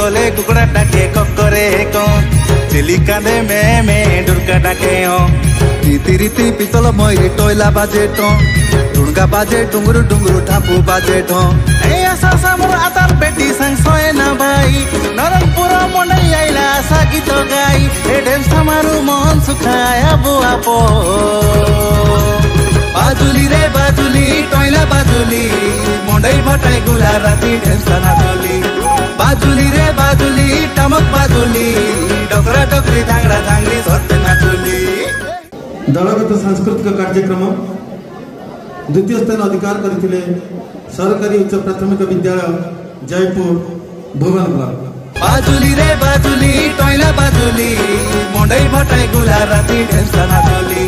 गले कुकुड़ा डाके ककरे को चेली कांदे में डुरका डाके रीति रीति पितल मयूरी टोयला बाजे टुणगा बाजे डुंगरु डुंगरु ठापू बाजे मोर आतार पेटी संग सोए ना भाई नरनपुर मंडई आइला आशा गीत गाई ए ढेमसा मारू मन सुखाया बुआ पो बाजुली रे बाजुली टोयला बाजुली मंडई भटाई गुला राती ढेमसा नाचुली बाजुली रे बाजुली टमक बाजुली डोकरा डोकरी धांगड़ा धांगड़ी धरते नाचुली। दलगत सांस्कृतिक कार्यक्रम द्वितीय स्थान अधिकार करथिले सरकारी उच्च प्राथमिक विद्यालय जयपुर भुवन ब्लॉक। बाजुली रे बाजुली टोयला बाजुली मंडई भटाई गुला राती ढेमसा नाचुली।